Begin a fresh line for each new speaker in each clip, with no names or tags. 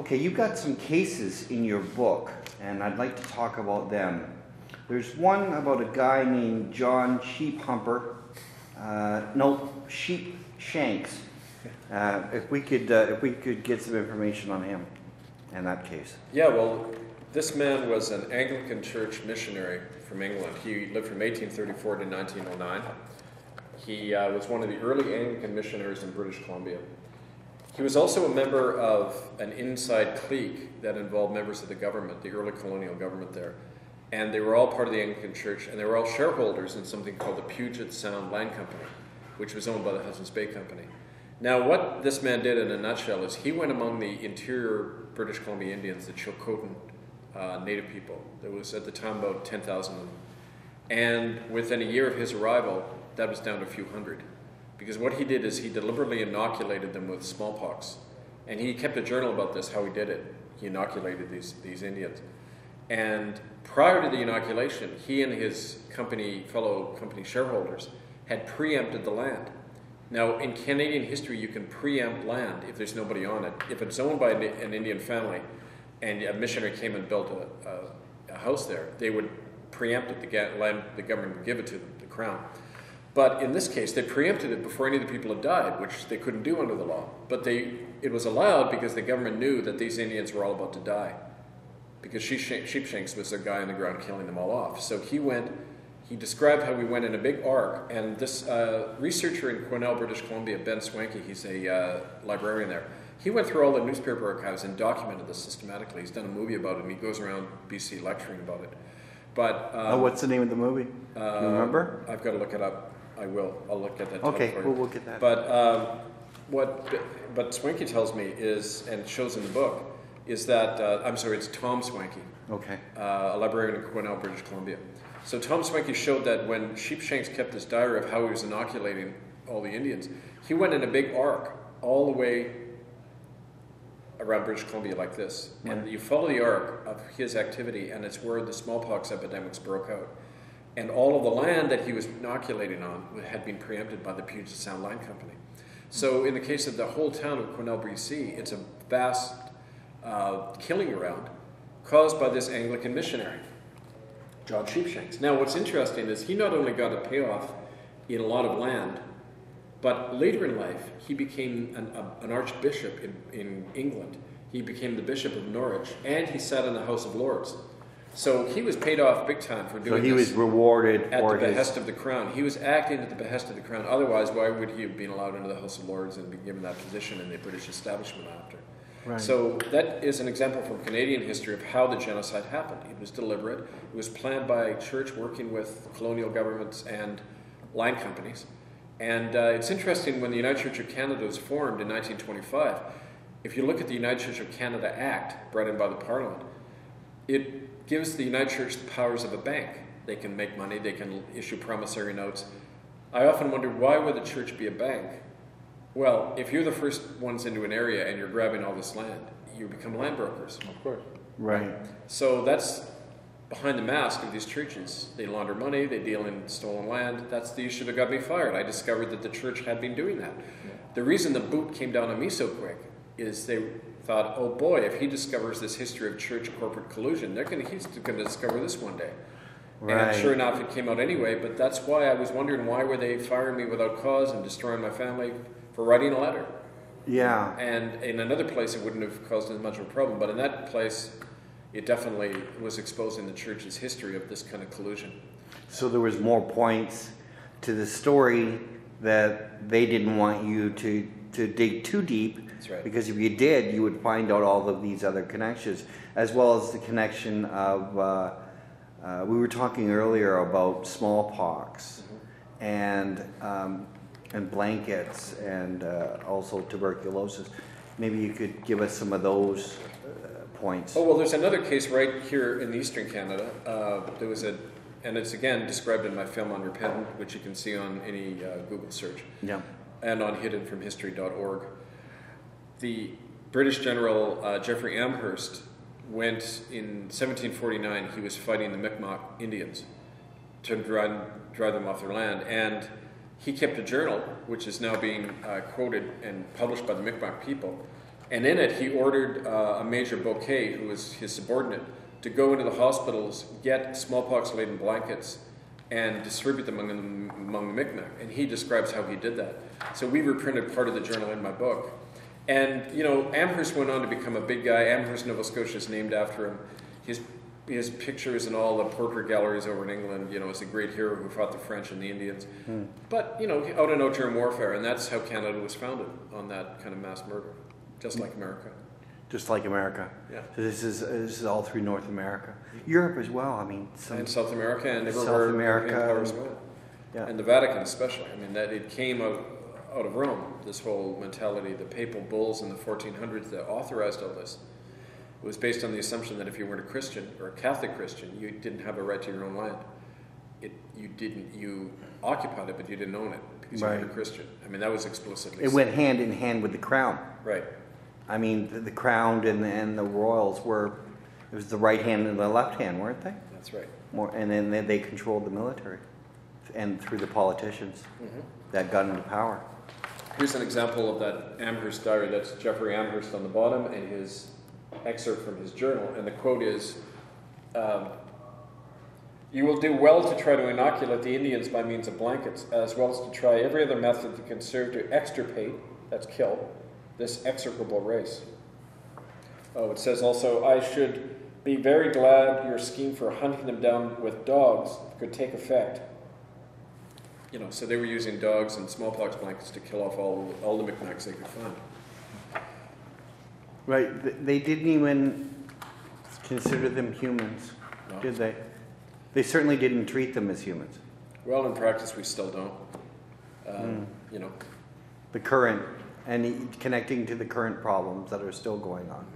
Okay, you've got some cases in your book, and I'd like to talk about them. There's one about a guy named John Sheep Shanks. If we could get some information on him and that case.
Yeah, well, this man was an Anglican church missionary from England. He lived from 1834 to 1909. He was one of the early Anglican missionaries in British Columbia. He was also a member of an inside clique that involved members of the government, the early colonial government there. And they were all part of the Anglican Church, and they were all shareholders in something called the Puget Sound Land Company, which was owned by the Hudson's Bay Company. Now, what this man did in a nutshell is he went among the interior British Columbia Indians, the Chilcotin native people. There was at the time about 10,000 of them. And within a year of his arrival, that was down to a few hundred. Because what he did is he deliberately inoculated them with smallpox. And he kept a journal about this, how he did it. He inoculated these Indians. And prior to the inoculation, he and his fellow company shareholders had preempted the land. Now, in Canadian history, you can preempt land if there's nobody on it. If it's owned by an Indian family and a missionary came and built a house there, they would preempt it. The government would give it to them, the crown. But in this case, they preempted it before any of the people had died, which they couldn't do under the law. But it was allowed because the government knew that these Indians were all about to die. Because Sheepshanks was a guy on the ground killing them all off. So he described how we went in a big arc, and this researcher in Quesnel, British Columbia, Ben Swanky, he's a librarian there, he went through all the newspaper archives and documented this systematically. He's done a movie about it, and he goes around BC lecturing about it. But
what's the name of the movie? Do you remember?
I've got to look it up. I will. I'll look at that.
Okay, we'll get that.
But what Swanky tells me is, and shows in the book, is that, it's Tom Swanky.
Okay.
A librarian in Quesnel, British Columbia. So Tom Swanky showed that when Sheepshanks kept this diary of how he was inoculating all the Indians, he went in a big arc all the way around British Columbia like this. Right. And you follow the arc of his activity, and it's where the smallpox epidemics broke out. And all of the land that he was inoculating on had been preempted by the Puget Sound Land Company. So in the case of the whole town of Quesnel, BC, it's a vast killing ground caused by this Anglican missionary, John Sheepshanks. Now, what's interesting is he not only got a payoff in a lot of land, but later in life, he became an archbishop in England. He became the Bishop of Norwich, and he sat in the House of Lords. So he was paid off big time for doing this. So he was
rewarded
at the behest of the crown. He was acting at the behest of the crown. Otherwise, why would he have been allowed into the House of Lords and be given that position in the British establishment after?
Right.
So that is an example from Canadian history of how the genocide happened. It was deliberate. It was planned by church working with colonial governments and land companies. And it's interesting, when the United Church of Canada was formed in 1925, if you look at the United Church of Canada Act brought in by the Parliament, it gives the United Church the powers of a bank. They can make money, they can issue promissory notes. I often wonder, why would the church be a bank? Well, if you're the first ones into an area and you're grabbing all this land, you become land brokers.
Of course. Right.
So that's behind the mask of these churches. They launder money, they deal in stolen land. That's the issue that got me fired. I discovered that the church had been doing that. Yeah. The reason the boot came down on me so quick is they thought, oh boy, if he discovers this history of church corporate collusion, he's going to discover this one day. Right. And sure enough, it came out anyway, but that's why I was wondering, why were they firing me without cause and destroying my family for writing a letter?
Yeah.
And in another place, it wouldn't have caused as much of a problem, but in that place, it definitely was exposing the church's history of this kind of collusion.
So there was more points to the story that they didn't want you to dig too deep.
That's right.
Because if you did, you would find out all of these other connections, as well as the connection of, we were talking earlier about smallpox, mm-hmm. and blankets, and also tuberculosis. Maybe you could give us some of those points.
Oh, well, there's another case right here in eastern Canada. There was and it's again described in my film Unrepentant, which you can see on any Google search.
Yeah.
And on hiddenfromhistory.org. The British General Geoffrey Amherst went in 1749. He was fighting the Mi'kmaq Indians to drive them off their land, and he kept a journal, which is now being quoted and published by the Mi'kmaq people, And in it, he ordered a Major Bouquet, who was his subordinate, to go into the hospitals, get smallpox-laden blankets, and distribute them among the Micmac. And he describes how he did that. So we reprinted part of the journal in my book. And, you know, Amherst went on to become a big guy. Amherst, Nova Scotia is named after him. His pictures in all the portrait galleries over in England, you know, as a great hero who fought the French and the Indians. But, you know, out in no-term warfare, and that's how Canada was founded, on that kind of mass murder, just like America.
Just like America.
Yeah.
So this is all through North America, Europe as well. I mean,
And South America and everywhere.
South America
as well.
Yeah.
And the Vatican especially. I mean, that it came out of Rome. This whole mentality, the papal bulls in the 1400s that authorized all this. It was based on the assumption that if you weren't a Christian or a Catholic Christian, you didn't have a right to your own land. You occupied it, but you didn't own it because you weren't a Christian. I mean, that was explicitly.
It went hand in hand with the crown.
Right.
I mean, the crown and the royals were, it was the right hand and the left hand, weren't they?
That's right.
And then they controlled the military, and through the politicians that got into power.
Here's an example of that Amherst diary. That's Jeffrey Amherst on the bottom, and his excerpt from his journal, and the quote is, "You will do well to try to inoculate the Indians by means of blankets, as well as to try every other method that can serve to extirpate, that's kill, this execrable race." Oh, it says also, "I should be very glad your scheme for hunting them down with dogs could take effect." You know, so they were using dogs and smallpox blankets to kill off all the Micmacs they could find.
Right. They didn't even consider them humans, did they? They certainly didn't treat them as humans.
Well, in practice, we still don't. You know.
The current, and connecting to the current problems that are still going on.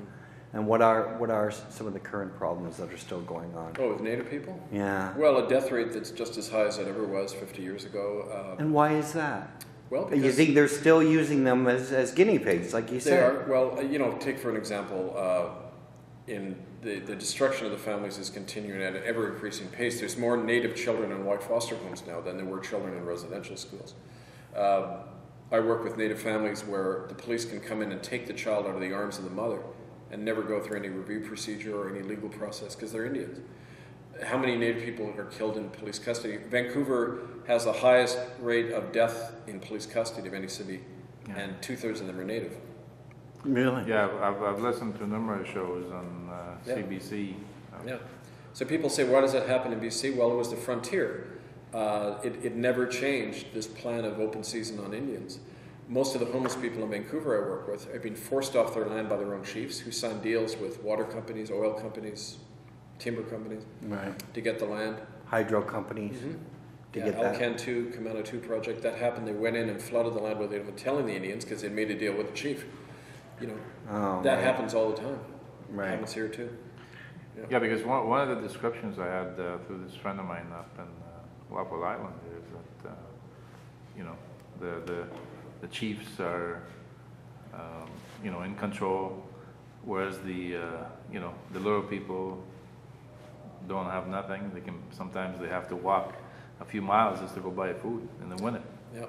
And what are some of the current problems that are still going on?
Oh, with Native people?
Yeah.
Well, a death rate that's just as high as it ever was 50 years ago.
And why is that?
Well, because
you think they're still using them as guinea pigs, like you said?
They are. Well, you know, take for an example, in the destruction of the families is continuing at an ever-increasing pace. There's more Native children in white foster homes now than there were children in residential schools. I work with Native families where the police can come in and take the child out of the arms of the mother and never go through any review procedure or any legal process because they're Indians. How many Native people are killed in police custody? Vancouver has the highest rate of death in police custody of any city, and 2/3 of them are Native.
Really?
Yeah, I've listened to numerous shows on CBC.
Yeah. So people say, why does that happen in BC? Well, it was the frontier. It never changed this plan of open season on Indians. Most of the homeless people in Vancouver I work with have been forced off their land by their own chiefs who signed deals with water companies, oil companies, timber companies to get the land.
Hydro companies to get that.
Alcan 2, Camano 2 project, that happened. They went in and flooded the land without even telling the Indians because they'd made a deal with the chief. You know, that happens all the time.
Right.
It happens here too.
Yeah, because one of the descriptions I had through this friend of mine up in Walpole Island is that, you know, the chiefs are, you know, in control, whereas the little people don't have nothing. Sometimes they have to walk a few miles just to go buy food in the winter.
Yeah.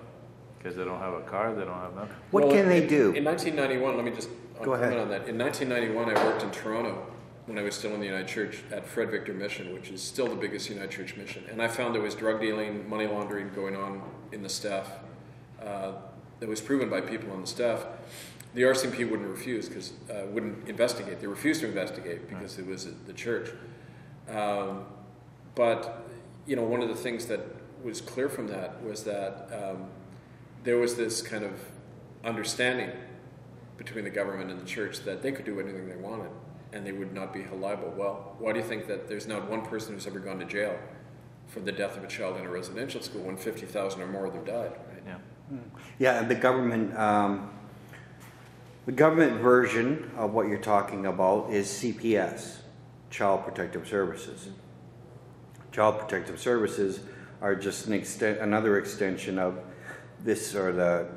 Because they don't have a car, they don't have nothing.
What can they do?
In 1991, let me just comment on that. In 1991, I worked in Toronto when I was still in the United Church at Fred Victor Mission, which is still the biggest United Church mission. And I found there was drug dealing, money laundering going on in the staff. That was proven by people on the staff. The RCMP wouldn't refuse because wouldn't investigate. They refused to investigate because it was the church. But you know, one of the things that was clear from that was that there was this kind of understanding between the government and the church that they could do anything they wanted and they would not be held liable. Well, why do you think that there's not one person who's ever gone to jail for the death of a child in a residential school when 50,000 or more of them died? Right?
Yeah.
Yeah, and the government version of what you're talking about is CPS, Child Protective Services. Child Protective Services are just another extension of this sort of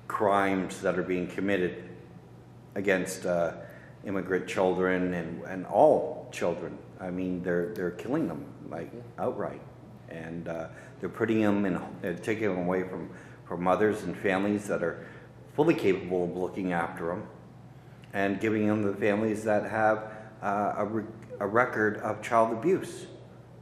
crimes that are being committed against immigrant children and all children. I mean, they're killing them like outright, and they're putting them in, they're taking them away from mothers and families that are fully capable of looking after them, and giving them the families that have a record of child abuse.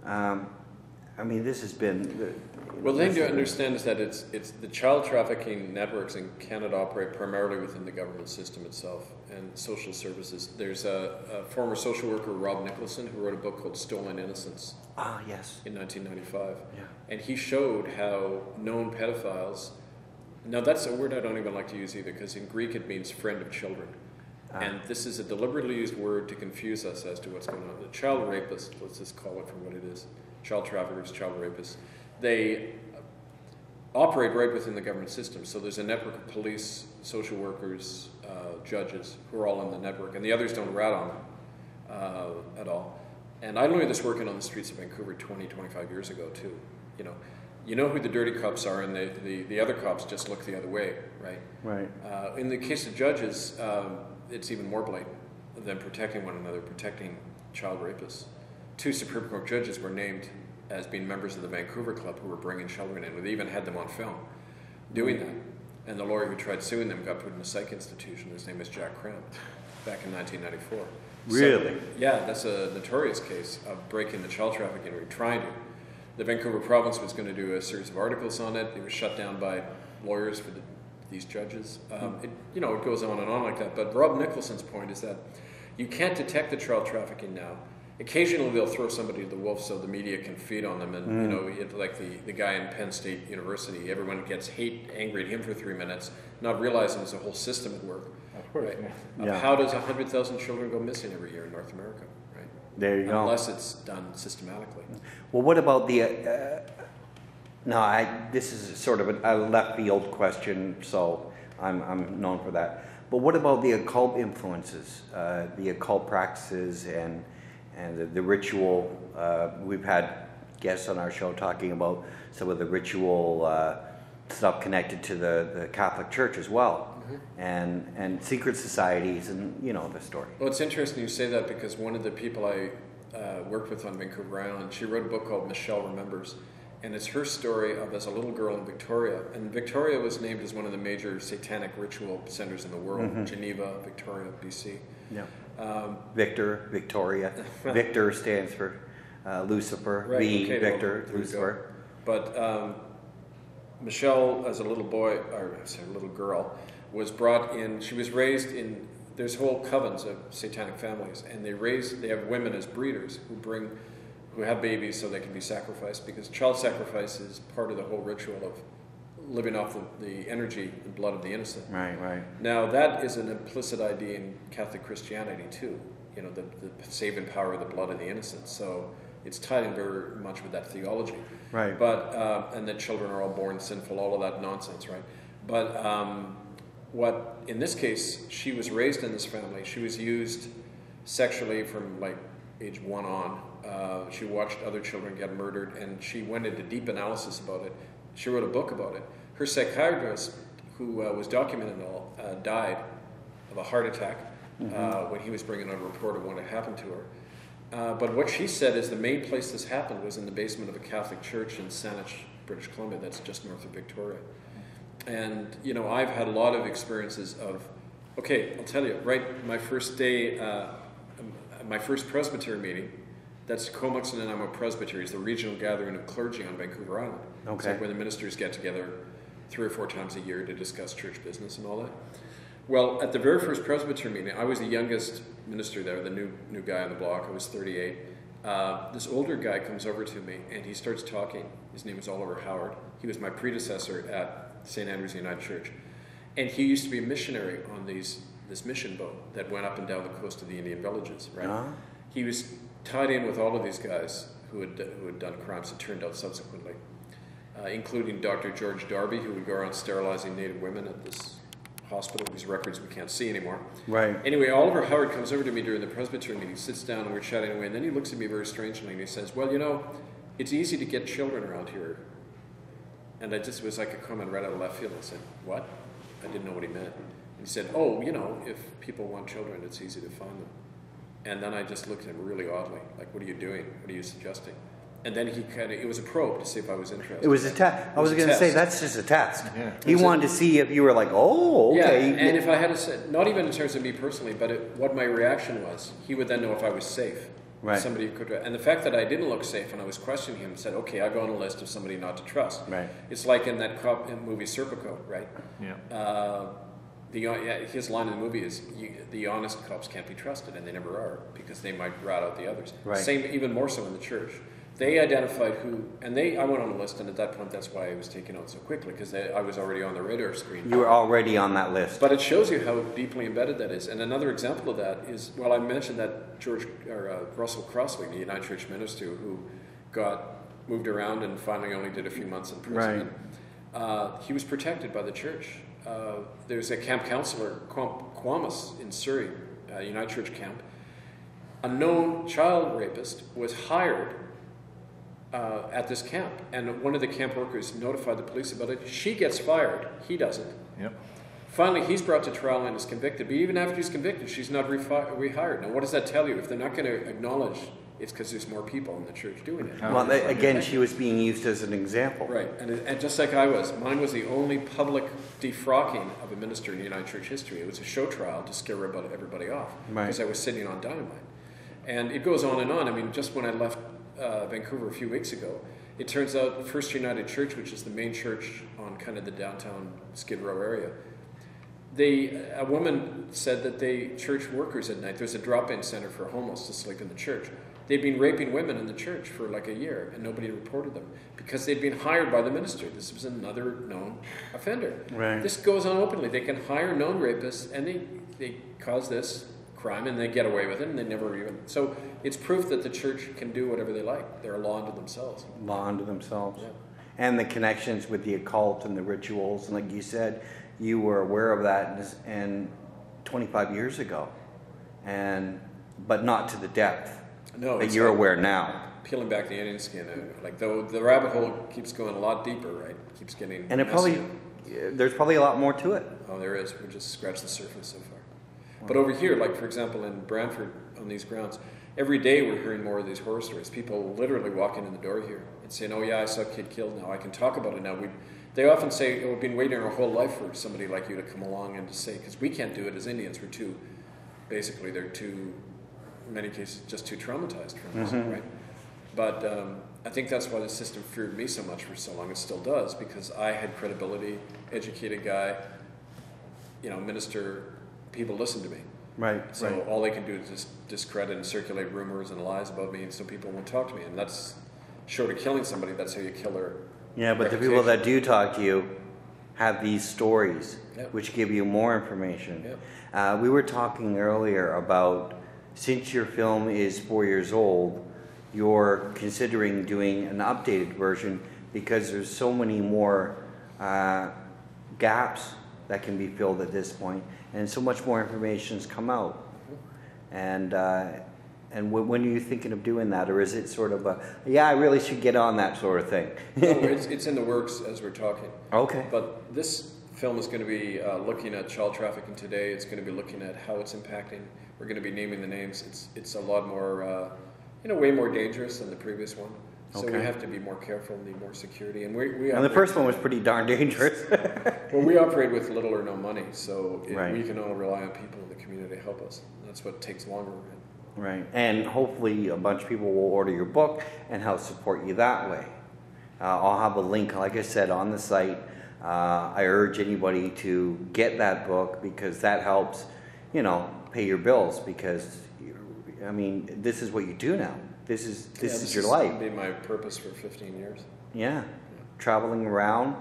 I mean, this has been...
Well, the thing to understand is that it's the child trafficking networks in Canada operate primarily within the government system itself and social services. There's a former social worker, Rob Nicholson, who wrote a book called Stolen Innocence.
Ah, yes.
In 1995.
Yeah.
And he showed how known pedophiles... Now, that's a word I don't even like to use either, because in Greek it means friend of children. And this is a deliberately used word to confuse us as to what's going on. The child rapists, let's just call it for what it is, child traffickers, child rapists, they operate right within the government system. So there's a network of police, social workers, judges who are all in the network, and the others don't rat on them at all. And I learned this working on the streets of Vancouver 25 years ago too. You know who the dirty cops are, and the other cops just look the other way, right?
Right.
In the case of judges, it's even more blatant than protecting one another, protecting child rapists. 2 Supreme Court judges were named as being members of the Vancouver Club who were bringing children in. They even had them on film doing that. And the lawyer who tried suing them got put in a psych institution. His name was Jack Cram, back in 1994.
Really?
So, yeah, that's a notorious case of breaking the child trafficking, or trying to. The Vancouver province was going to do a series of articles on it. It was shut down by lawyers for these judges. It goes on and on like that. But Rob Nicholson's point is that you can't detect the child trafficking now. Occasionally they'll throw somebody to the wolves so the media can feed on them. And like the guy in Penn State University, everyone gets angry at him for 3 minutes, not realizing there's a whole system at work.
Of course,
right?
yeah.
How does 100,000 children go missing every year in North America? Right?
There you go.
Unless it's done systematically.
Well, what about the... this is sort of a left field question, so I'm known for that. But what about the occult influences, the occult practices, and the ritual? We've had guests on our show talking about some of the ritual stuff connected to the Catholic Church as well, and secret societies, and the story.
Well, it's interesting you say that, because one of the people I worked with on Vancouver Island, she wrote a book called Michelle Remembers. And it's her story of as a little girl in Victoria. And Victoria was named as one of the major satanic ritual centers in the world. Geneva, Victoria, BC.
Yeah. Victoria. Victor stands for Lucifer.
Right.
Victor, Lucifer.
But Michelle, as a little little girl, was brought in. She was raised in. There's whole covens of satanic families, and they have women as breeders who have babies so they can be sacrificed, because child sacrifice is part of the whole ritual of living off the energy and blood of the innocent.
Right.
Now, that is an implicit idea in Catholic Christianity too, the saving power of the blood of the innocent. So it's tied in very much with that theology.
Right.
But, and that children are all born sinful, all of that nonsense, right? But what, in this case, she was raised in this family. She was used sexually from like age 1 on. She watched other children get murdered, and she went into deep analysis about it. She wrote a book about it. Her psychiatrist, who was documenting it all, died of a heart attack when he was bringing out a report of what had happened to her. But what she said is the main place this happened was in the basement of a Catholic church in Saanich, British Columbia. That's just north of Victoria. And, I've had a lot of experiences of, I'll tell you, right, my first day, my first presbytery meeting, that's Comox and Nanaimo Presbytery, the regional gathering of clergy on Vancouver Island.
Okay.
It's like where the ministers get together 3 or 4 times a year to discuss church business and all that. Well, at the very first presbytery meeting, I was the youngest minister there, the new guy on the block. I was 38. This older guy comes over to me, and he starts talking. His name is Oliver Howard. He was my predecessor at St. Andrew's United Church. And he used to be a missionary on this mission boat that went up and down the coast of the Indian villages, right?
Uh-huh.
He was tied in with all of these guys who had done crimes, it turned out subsequently, including Dr. George Darby, who would go around sterilizing Native women at this hospital, whose records we can't see anymore.
Right.
Anyway, Oliver Howard comes over to me during the presbytery meeting, sits down, and we're chatting away, and then he looks at me very strangely, and he says, well, it's easy to get children around here. And I just was like a comment right out of left field. I said, what? I didn't know what he meant. And he said, if people want children, it's easy to find them. And then I just looked at him really oddly, like, what are you doing? What are you suggesting? And then it was a probe to see if I was interested.
It was a test. I was going to say, that's just a test.
Yeah.
He wanted to see if you were like, oh, okay.
Yeah, and if I had not even in terms of me personally, but what my reaction was, he would then know if I was safe.
Right.
Somebody could, and the fact that I didn't look safe and I was questioning him said, okay, I go on a list of somebody not to trust.
Right.
It's like in that cop in movie Serpico, right?
Yeah.
His line in the movie is, the honest cops can't be trusted, and they never are, because they might rat out the others.
Right.
Same, even more so in the church. They identified who, and I went on a list, and at that point, that's why I was taken out so quickly, because I was already on the radar screen.
You were already on that list.
But it shows you how deeply embedded that is. And another example of that is, well, I mentioned that Russell Crossley, the United Church minister, who got moved around and finally only did a few months in prison. Right. He was protected by the church. There's a camp counselor, Quamus, in Surrey, a United Church camp. A known child rapist was hired at this camp, and one of the camp workers notified the police about it. She gets fired, he doesn't.
Yep.
Finally, he's brought to trial and is convicted, but even after he's convicted, she's not rehired. Now, what does that tell you? If they're not going to acknowledge, it's because there's more people in the church doing it.
Well, again, she was being used as an example.
Right, and just like I was, mine was the only public defrocking of a minister in United Church history. It was a show trial to scare everybody off, because I was sitting on dynamite. And it goes on and on. I mean, just when I left Vancouver a few weeks ago, it turns out First United Church, which is the main church on kind of the downtown Skid Row area, a woman said that church workers at night, there's a drop-in center for homeless to sleep in the church. They'd been raping women in the church for like a year, and nobody reported them because they'd been hired by the minister. This was another known offender.
Right.
This goes on openly. They can hire known rapists, and they cause this crime, and they get away with it, and they never even... So it's proof that the church can do whatever they like. They're a law unto themselves.
Law unto themselves.
Yeah.
And the connections with the occult and the rituals, and like you said, you were aware of that and 25 years ago, but not to the depth that you're aware now.
Peeling back the onion skin, like the rabbit hole keeps going a lot deeper, right? It keeps getting
and there's probably a lot more to it.
Oh, there is. We just scratched the surface so far. But over here, like for example in Brantford, on these grounds, every day we're hearing more of these horror stories. People literally walking in the door here and saying, "Oh yeah, I saw a kid killed. Now I can talk about it now." They often say, "Oh, we've been waiting our whole life for somebody like you to come along and to say," because we can't do it as Indians. They're too, in many cases, just too traumatized from this, right? But I think that's why the system feared me so much for so long. It still does, because I had credibility, educated guy, minister. People listen to me.
Right.
So
right.
all they can do is just discredit and circulate rumors and lies about me, and so people won't talk to me. And that's short of killing somebody. That's how you kill their
but the people that do talk to you have these stories, which give you more information. We were talking earlier about, since your film is 4 years old, you're considering doing an updated version because there's so many more gaps that can be filled at this point, and so much more information's come out. And when are you thinking of doing that, or is it sort of I really should get on that sort of thing?
No, it's in the works as we're talking.
Okay.
But this film is going to be looking at child trafficking today. It's going to be looking at how it's impacting. We're going to be naming the names. It's a lot more, way more dangerous than the previous one. So we have to be more careful, need more security. And
the first one was pretty darn dangerous.
Well, we operate with little or no money, so
right.
We can only rely on people in the community to help us. That's what takes longer.
Right, and hopefully a bunch of people will order your book and help support you that way. I'll have a link, like I said, on the site. I urge anybody to get that book because that helps, pay your bills, because, this is what you do now. This is your life.
This has been my purpose for 15 years.
Yeah, traveling around,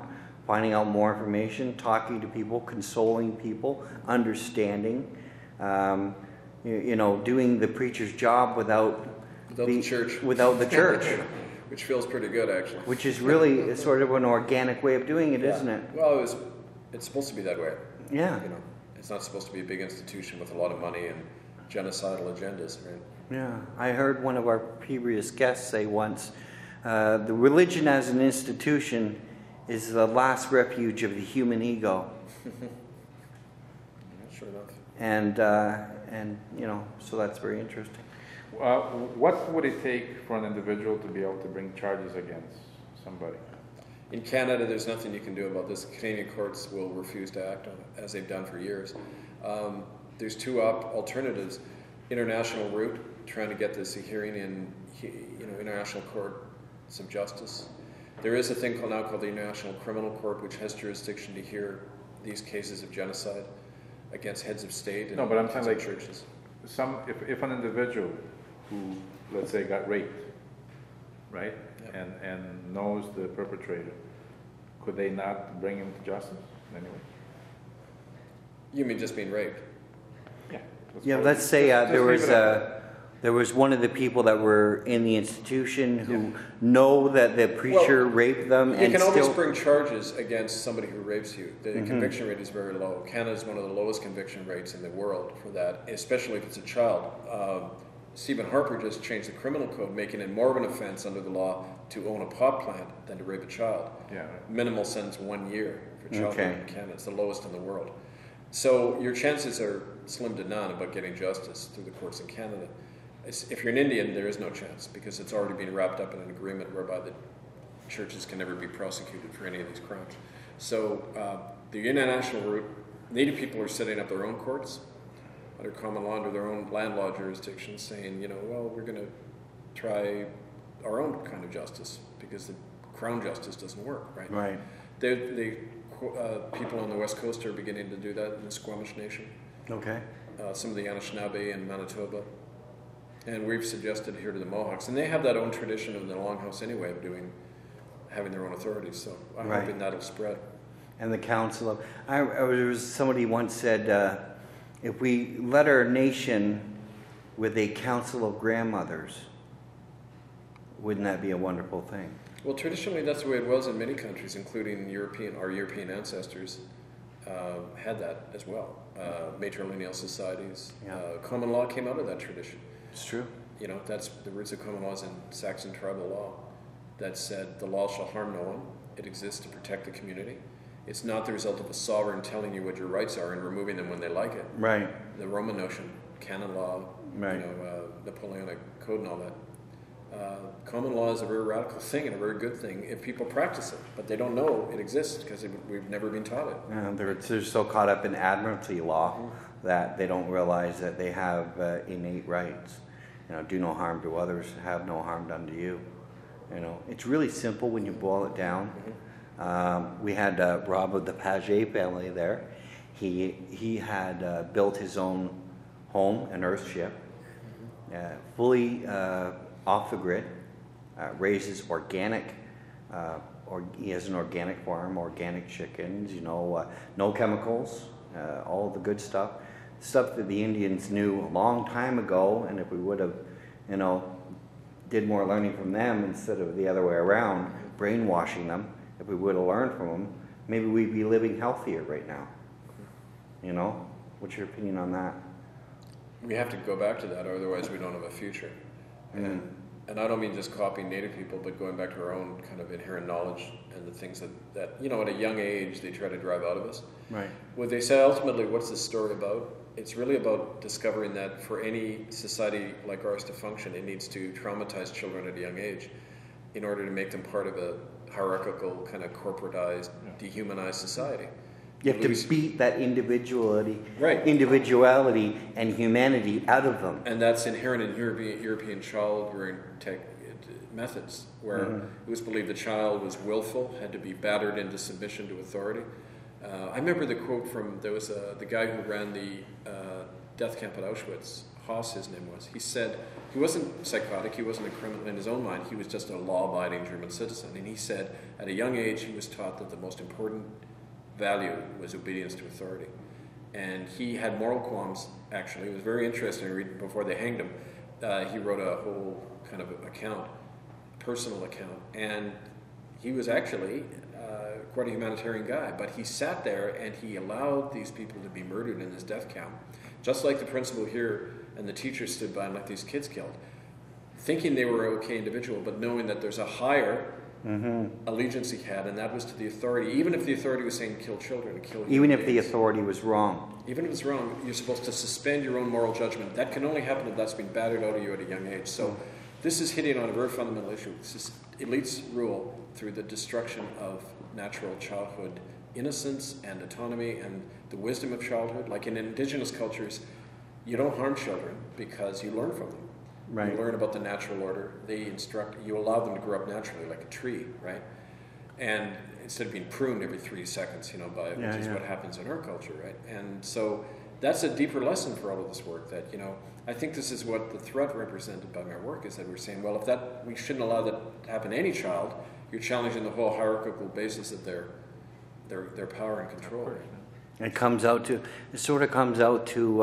finding out more information, talking to people, consoling people, understanding, doing the preacher's job without
the church.
Without the church.
Which feels pretty good, actually.
Which is really sort of an organic way of doing it, isn't it?
Well, it's supposed to be that way.
Yeah.
It's not supposed to be a big institution with a lot of money and genocidal agendas, right?
Yeah. I heard one of our previous guests say once, the religion as an institution is the last refuge of the human ego.
Sure enough.
And so that's very interesting.
What would it take for an individual to be able to bring charges against somebody?
In Canada, there's nothing you can do about this. Canadian courts will refuse to act on it, as they've done for years. There's two alternatives: international route, trying to get this a hearing in, international courts of justice. There is a thing now called the International Criminal Court, which has jurisdiction to hear these cases of genocide against heads of state and
but I'm saying like
churches.
If an individual who, let's say, got raped, right, and knows the perpetrator, could they not bring him to justice anyway?
You mean just being raped?
Yeah.
Yeah, let's say there was one of the people that were in the institution who know that the preacher raped them,
you
and
can
still
always bring charges against somebody who rapes you. The conviction rate is very low. Canada is one of the lowest conviction rates in the world for that, especially if it's a child. Stephen Harper just changed the criminal code, making it more of an offense under the law to own a pot plant than to rape a child.
Yeah. Right.
Minimal sentence 1 year for child rape in Canada. It's the lowest in the world. So your chances are slim to none about getting justice through the courts in Canada. If you're an Indian, there is no chance because it's already been wrapped up in an agreement whereby the churches can never be prosecuted for any of these crimes. So the international route, Native people are setting up their own courts under common law, under their own land law jurisdictions, saying, we're going to try our own kind of justice because the crown justice doesn't work, right?
Right.
The people on the West Coast are beginning to do that in the Squamish Nation.
Okay.
Some of the Anishinaabe in Manitoba. And we've suggested here to the Mohawks. And they have that own tradition in the Longhouse anyway of having their own authorities. So I'm hoping that'll spread.
And the council of... somebody once said, if we let our nation with a council of grandmothers, wouldn't that be a wonderful thing?
Well, traditionally that's the way it was in many countries, including our European ancestors had that as well. Matrilineal societies. Common law came out of that tradition.
It's true.
That's the roots of common laws in Saxon tribal law that said the law shall harm no one. It exists to protect the community. It's not the result of a sovereign telling you what your rights are and removing them when they like it.
Right.
The Roman notion, canon law,
right.
Napoleonic code and all that. Common law is a very radical thing and a very good thing if people practice it, but they don't know it exists because we've never been taught it.
They're so caught up in admiralty law that they don't realize that they have innate rights. Do no harm to others, have no harm done to you. It's really simple when you boil it down. We had Rob of the Paget family there. He had built his own home, an earthship, fully off the grid, raises organic, or he has an organic farm, organic chickens, no chemicals, all the good stuff that the Indians knew a long time ago, and if we would have, did more learning from them instead of the other way around, brainwashing them, if we would have learned from them, maybe we'd be living healthier right now. What's your opinion on that?
We have to go back to that, otherwise we don't have a future. And I don't mean just copying Native people, but going back to our own kind of inherent knowledge and the things that at a young age they try to drive out of us.
Right.
What they say ultimately, what's the story about? It's really about discovering that for any society like ours to function, it needs to traumatize children at a young age in order to make them part of a hierarchical, kind of corporatized, dehumanized society.
You have to beat that individuality and humanity out of them.
And that's inherent in European child rearing methods, where it was believed the child was willful, had to be battered into submission to authority. I remember the quote from, there was the guy who ran the death camp at Auschwitz, Haas his name was. He said, he wasn't psychotic, he wasn't a criminal in his own mind, he was just a law-abiding German citizen. And he said, at a young age, he was taught that the most important value was obedience to authority. And he had moral qualms, actually. It was very interesting to read before they hanged him. He wrote a whole kind of account, personal account. And he was actually quite a humanitarian guy. But he sat there and he allowed these people to be murdered in this death camp. Just like the principal here and the teacher stood by and let these kids killed. Thinking they were an okay individual, but knowing that there's a higher allegiance he had, and that was to the authority. Even if the authority was saying kill children, kill human
Even if the
beings.
authority was wrong.
Even if it's wrong, you're supposed to suspend your own moral judgment. That can only happen if that's been battered out of you at a young age. So this is hitting on a very fundamental issue. This is elites rule through the destruction of natural childhood innocence and autonomy and the wisdom of childhood. Like in indigenous cultures, you don't harm children because you learn from them.
Right.
You learn about the natural order. You allow them to grow up naturally like a tree, right? And instead of being pruned every 3 seconds, which is what happens in our culture, right? And so that's a deeper lesson for all of this work that, I think this is what the threat represented by my work is that we're saying, well, we shouldn't allow that to happen to any child. You're challenging the whole hierarchical basis of their power and control.
It sort of comes out to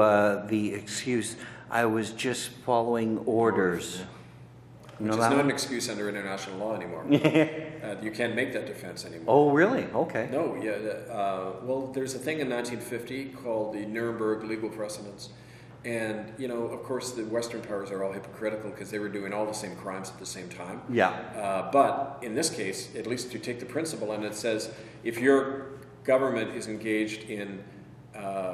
the excuse, I was just following orders.
Which is not an excuse under international law anymore. You can't make that defense anymore.
Oh, really? Okay.
No, well, there's a thing in 1950 called the Nuremberg legal precedents. And, of course, the Western powers are all hypocritical because they were doing all the same crimes at the same time.
Yeah.
But in this case, at least you take the principle and it says if your government is engaged in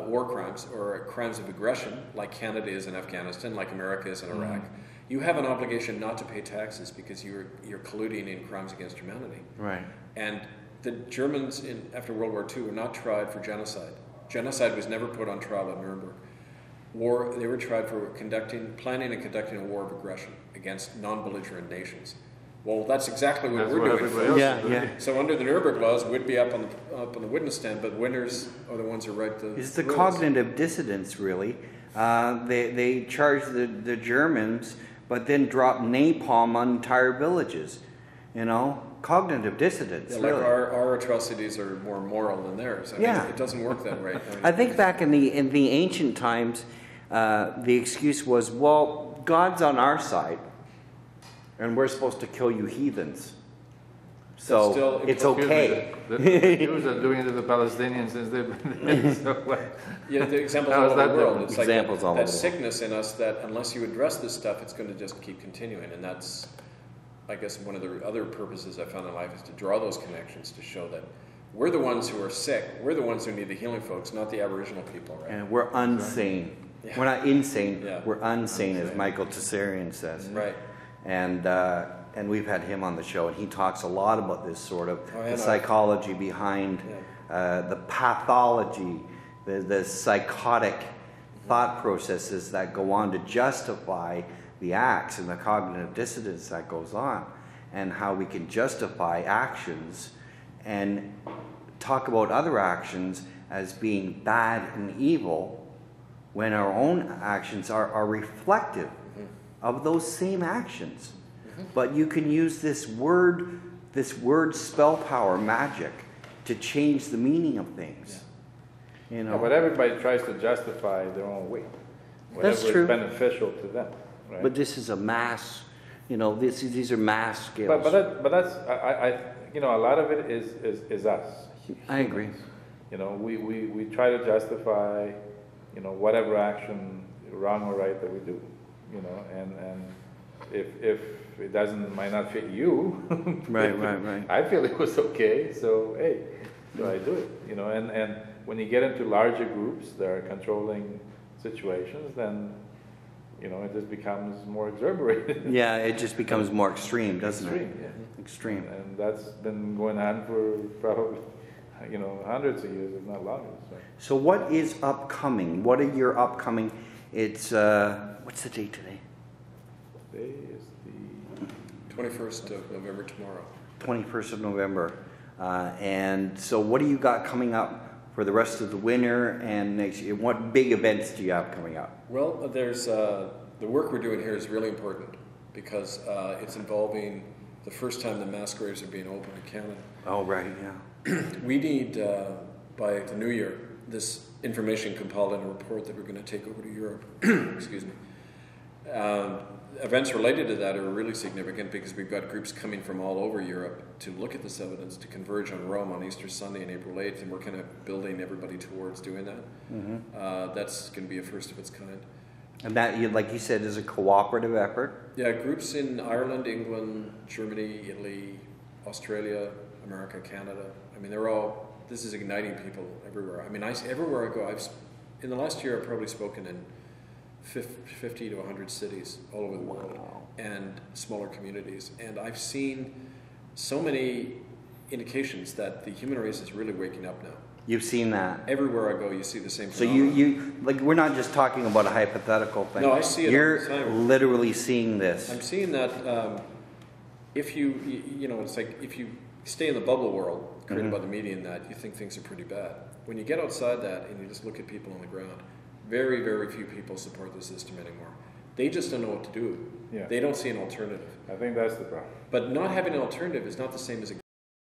war crimes or crimes of aggression, like Canada is in Afghanistan, like America is in Iraq, you have an obligation not to pay taxes because you're colluding in crimes against humanity.
Right.
And the Germans after World War II were not tried for genocide. Genocide was never put on trial at Nuremberg. They were tried for planning and conducting a war of aggression against non-belligerent nations. Well, that's exactly what we're doing.
Yeah.
So under the Nuremberg laws, we'd be up on the witness stand, but winners are the ones who write the
It's the
rules.
cognitive dissonance, really. They charge the Germans, but then drop napalm on entire villages. Cognitive dissonance.
Yeah,
really.
like our atrocities are more moral than theirs. I mean, it doesn't work that way.
I think back in the ancient times, the excuse was, well, God's on our side, and we're supposed to kill you heathens. So
still,
it's okay.
The Jews are doing it to the Palestinians since they've been so
Yeah, the examples all over the world. It's
examples all
like
over
that
the
sickness in us that unless you address this stuff, it's going to just keep continuing. And that's, I guess, one of the other purposes I found in life is to draw those connections to show that we're the ones who are sick. We're the ones who need the healing folks, not the Aboriginal people, right?
And we're unsane. Yeah. We're not insane.
Yeah.
We're unsane, as Michael Tessarian says.
Right.
And we've had him on the show, and he talks a lot about this sort of the psychology behind the pathology, the psychotic thought processes that go on to justify the acts and the cognitive dissonance that goes on, and how we can justify actions and talk about other actions as being bad and evil when our own actions are reflective of those same actions. But you can use this word spell power, magic, to change the meaning of things.
But everybody tries to justify their own way, whatever
That's true.
is beneficial to them. Right?
But this is a mass, these are mass scales.
But that's a lot of it is us.
I agree.
We try to justify, whatever action, wrong or right, that we do. And if it might not fit you,
right.
I feel it was okay, so hey, so I do it. And when you get into larger groups that are controlling situations, then it just becomes more exaggerated.
Yeah, it just becomes more extreme, doesn't it?
Extreme, yeah.
Extreme.
And that's been going on for probably, hundreds of years, if not longer.
So what is upcoming? What are your upcoming? It's, what's the date today?
Today is the
21st of November tomorrow.
21st of November. And so what do you got coming up for the rest of the winter and next year? What big events do you have coming up?
Well, there's the work we're doing here is really important because it's involving the first time the mass graves are being opened in Canada.
Oh, right, yeah.
We need, by the new year, this information compiled in a report that we're going to take over to Europe. Excuse me. Events related to that are really significant because we've got groups coming from all over Europe to look at this evidence, to converge on Rome on Easter Sunday and April 8th, and we're kind of building everybody towards doing that. That's going to be a first of its kind.
And that, like you said, is a cooperative effort?
Yeah, groups in Ireland, England, Germany, Italy, Australia, America, Canada. I mean, this is igniting people everywhere. I mean, everywhere I go, in the last year I've probably spoken in 50 to 100 cities all over the world and smaller communities. And I've seen so many indications that the human race is really waking up now.
You've seen that.
Everywhere I go, you see the same
So
phenomenon.
you like, we're not just talking about a hypothetical thing.
No, I see it
You're
all the time.
literally seeing this.
I'm seeing that if it's like if you stay in the bubble world created by the media and that, you think things are pretty bad. When you get outside that and you just look at people on the ground, very, very few people support the system anymore. They just don't know what to do.
Yeah.
They don't see an alternative.
I think that's the problem.
But not having an alternative is not the same as